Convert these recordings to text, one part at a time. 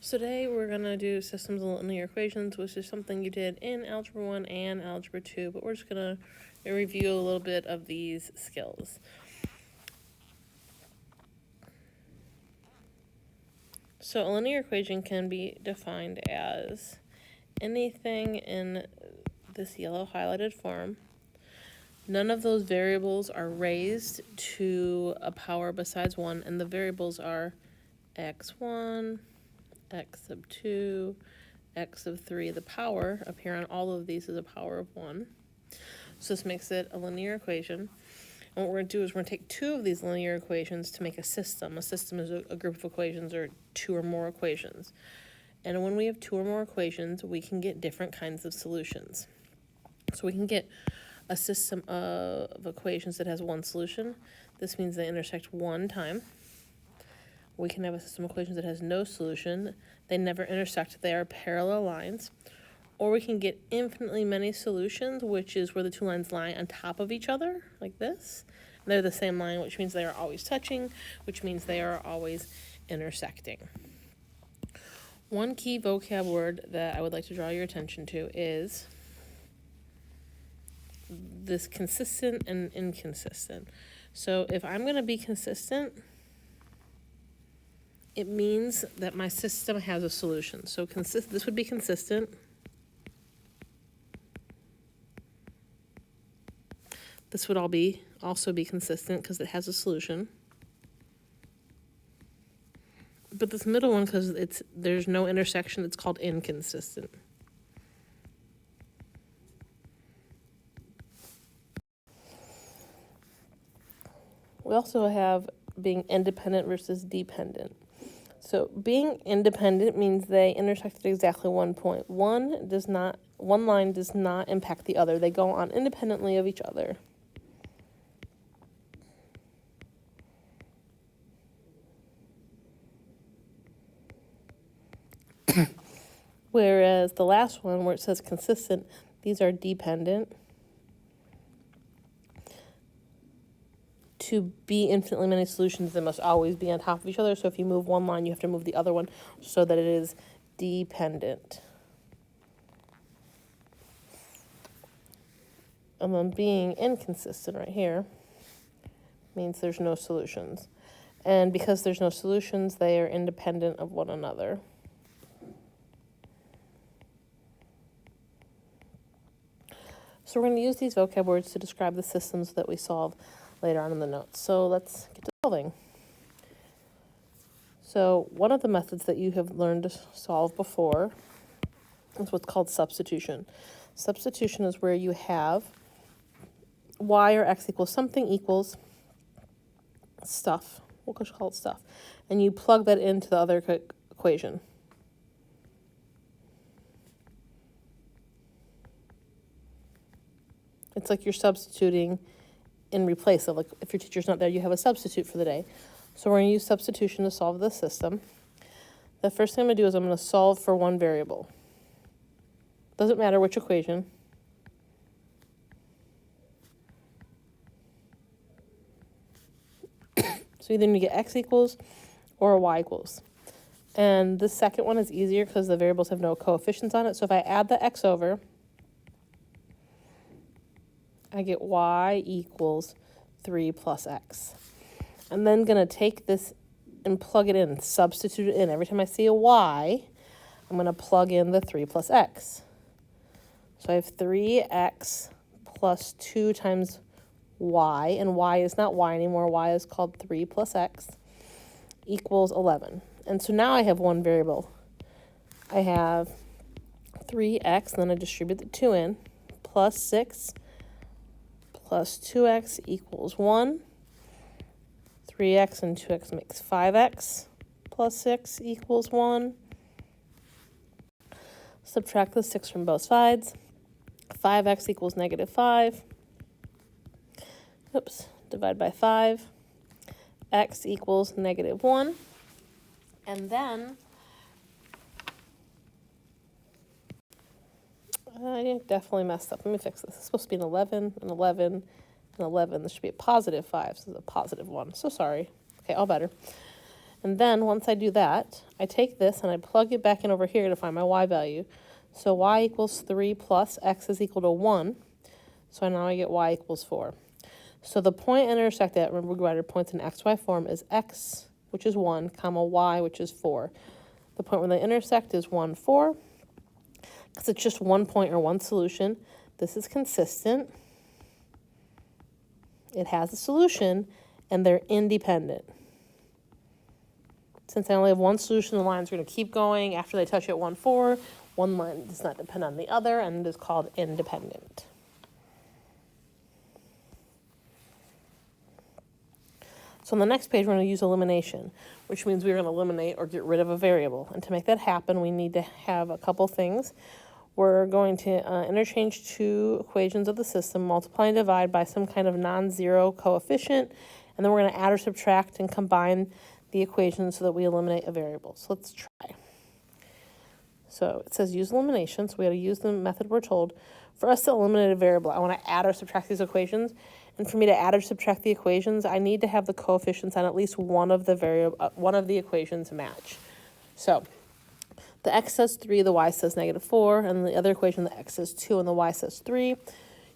So today we're going to do systems of linear equations, which is something you did in Algebra 1 and Algebra 2, but we're just going to review a little bit of these skills. So a linear equation can be defined as anything in this yellow highlighted form. None of those variables are raised to a power besides 1, and the variables are x1, x sub 2, x of 3. The power up here on all of these is a power of 1. So this makes it a linear equation. And what we're going to do is we're going to take two of these linear equations to make a system. A system is a group of equations or two or more equations. And when we have two or more equations, we can get different kinds of solutions. So we can get a system of equations that has one solution. This means they intersect one time. We can have a system of equations that has no solution. They never intersect. They are parallel lines. Or we can get infinitely many solutions, which is where the two lines lie on top of each other, like this. And they're the same line, which means they are always touching, which means they are always intersecting. One key vocab word that I would like to draw your attention to is this consistent and inconsistent. So if I'm going to be consistent, it means that my system has a solution. So this would be consistent. This would also be consistent because it has a solution. But this middle one, because there's no intersection, it's called inconsistent. We also have being independent versus dependent. So being independent means they intersect at exactly one point. One line does not impact the other. They go on independently of each other. Whereas the last one, where it says consistent, these are dependent. To be infinitely many solutions, they must always be on top of each other. So if you move one line, you have to move the other one so that it is dependent. And then being inconsistent right here means there's no solutions. And because there's no solutions, they are independent of one another. So we're going to use these vocab words to describe the systems that we solve later on in the notes. So let's get to solving. So one of the methods that you have learned to solve before is what's called substitution. Substitution is where you have y or x equals something equals stuff. We'll just call it stuff. And you plug that into the other equation. It's like you're substituting in replace of, like, if your teacher's not there, you have a substitute for the day. So we're going to use substitution to solve this system. The first thing I'm going to do is I'm going to solve for one variable. Doesn't matter which equation. So either you get x equals or y equals. And the second one is easier because the variables have no coefficients on it. So if I add the x over, I get y equals 3 plus x. I'm then going to take this and plug it in, substitute it in. Every time I see a y, I'm going to plug in the 3 plus x. So I have 3x plus 2 times y, and y is not y anymore. Y is called 3 plus x equals 11. And so now I have one variable. I have 3x, and then I distribute the 2 in, plus 6 plus 2x equals 1. 3x and 2x makes 5x plus 6 equals 1. Subtract the 6 from both sides. 5x equals negative 5. Oops, divide by 5. X equals negative 1. And then I definitely messed up. Let me fix this. It's supposed to be an 11, an 11, an 11. This should be a positive 5, so it's a positive 1. So sorry. Okay, all better. And then once I do that, I take this and I plug it back in over here to find my y value. So y equals 3 plus x is equal to 1. So now I get y equals 4. So the point intersect at, remember we divided points in xy form, is x, which is 1, comma y, which is 4. The point where they intersect is 1, 4. Because it's just one point or one solution, this is consistent. It has a solution, and they're independent. Since I only have one solution, the lines are going to keep going. After they touch at 1, 4, one line does not depend on the other, and it is called independent. So on the next page, we're going to use elimination, which means we're going to eliminate or get rid of a variable. And to make that happen, we need to have a couple things. We're going to interchange two equations of the system, multiply and divide by some kind of non-zero coefficient, and then we're going to add or subtract and combine the equations so that we eliminate a variable. So let's try. So it says use elimination, so we got to use the method we're told. For us to eliminate a variable, I want to add or subtract these equations, and for me to add or subtract the equations, I need to have the coefficients on at least one of the equations match. So the x says 3, the y says -4, and the other equation, the x says 2 and the y says 3.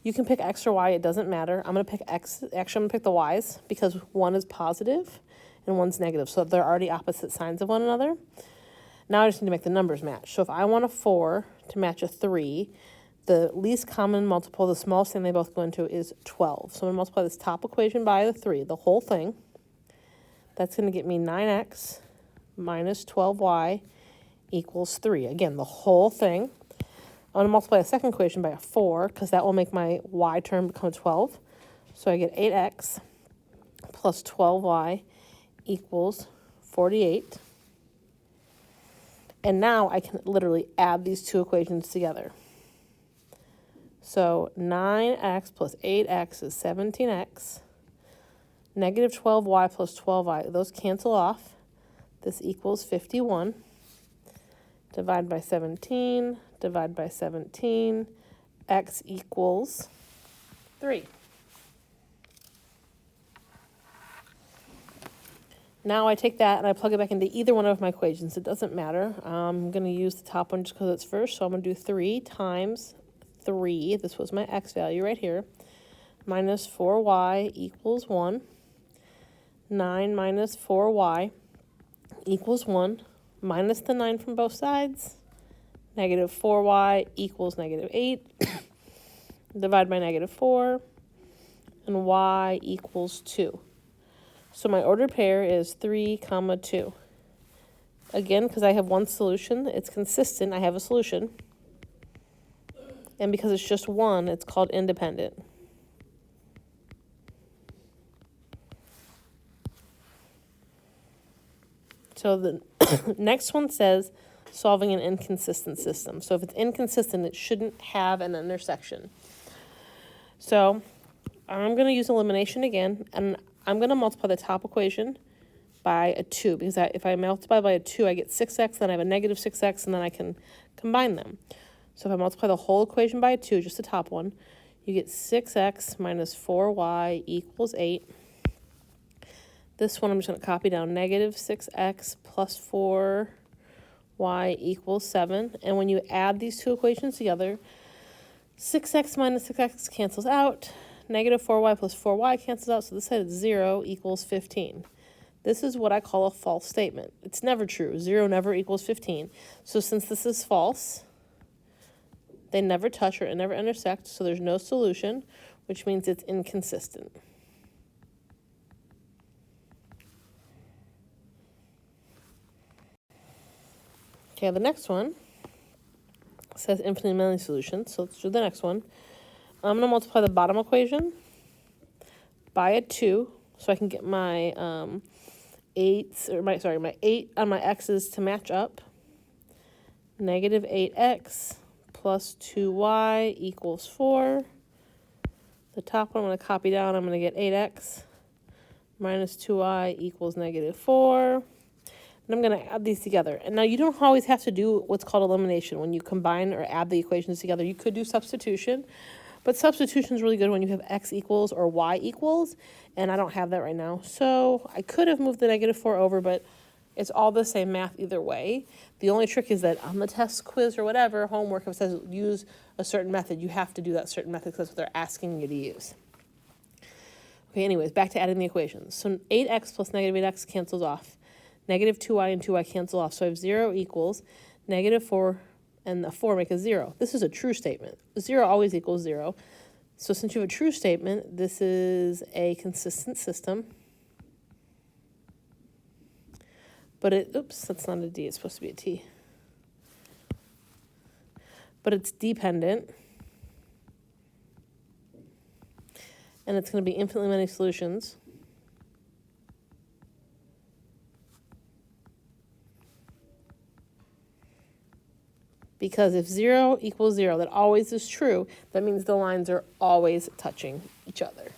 You can pick x or y, it doesn't matter. I'm going to pick x, actually I'm going to pick the y's because one is positive and one's negative, so they're already opposite signs of one another. Now I just need to make the numbers match. So if I want a 4 to match a 3, the least common multiple, the smallest thing they both go into, is 12. So I'm going to multiply this top equation by the 3, the whole thing. That's going to get me 9x minus 12y equals 3. Again, the whole thing. I'm going to multiply the second equation by a 4 because that will make my y term become 12. So I get 8x plus 12y equals 48. And now I can literally add these two equations together. So 9x plus 8x is 17x. Negative 12y plus 12y, those cancel off. This equals 51. Divide by 17, divide by 17, x equals 3. Now I take that and I plug it back into either one of my equations. It doesn't matter. I'm going to use the top one just because it's first. So I'm going to do 3 times 3. This was my x value right here. Minus 4y equals 1. 9 minus 4y equals 1. Minus the 9 from both sides. Negative 4y equals negative 8. Divide by negative 4. And y equals 2. So my ordered pair is 3, 2. Again, because I have one solution, it's consistent. I have a solution. And because it's just one, it's called independent. So the next one says solving an inconsistent system. So if it's inconsistent, it shouldn't have an intersection. So I'm going to use elimination again, and I'm going to multiply the top equation by a 2, because if I multiply by a 2, I get 6x, then I have a negative 6x, and then I can combine them. So if I multiply the whole equation by a 2, just the top one, you get 6x minus 4y equals 8. This one I'm just going to copy down, negative 6x plus 4y equals 7. And when you add these two equations together, 6x minus 6x cancels out. Negative 4y plus 4y cancels out, so this side is 0 equals 15. This is what I call a false statement. It's never true. 0 never equals 15. So since this is false, they never touch or never intersect, so there's no solution, which means it's inconsistent. Okay, the next one says infinitely many solutions, so let's do the next one. I'm going to multiply the bottom equation by a 2, so I can get my my 8 on my x's to match up. Negative 8x plus 2y equals 4. The top one I'm going to copy down. I'm going to get 8x minus 2y equals negative 4. And I'm going to add these together. And now you don't always have to do what's called elimination. When you combine or add the equations together, you could do substitution. But substitution is really good when you have x equals or y equals. And I don't have that right now. So I could have moved the negative 4 over, but It's all the same math either way. The only trick is that on the test, quiz, or whatever, homework, if it says use a certain method, you have to do that certain method because that's what they're asking you to use. Okay, anyways, back to adding the equations. So 8x plus negative 8x cancels off. Negative 2y and 2y cancel off. So I have 0 equals negative 4 and the 4 make a 0. This is a true statement. 0 always equals 0. So since you have a true statement, this is a consistent system. But oops, that's not a D, it's supposed to be a T. But it's dependent. And it's going to be infinitely many solutions. Because if 0 equals 0, that always is true, that means the lines are always touching each other.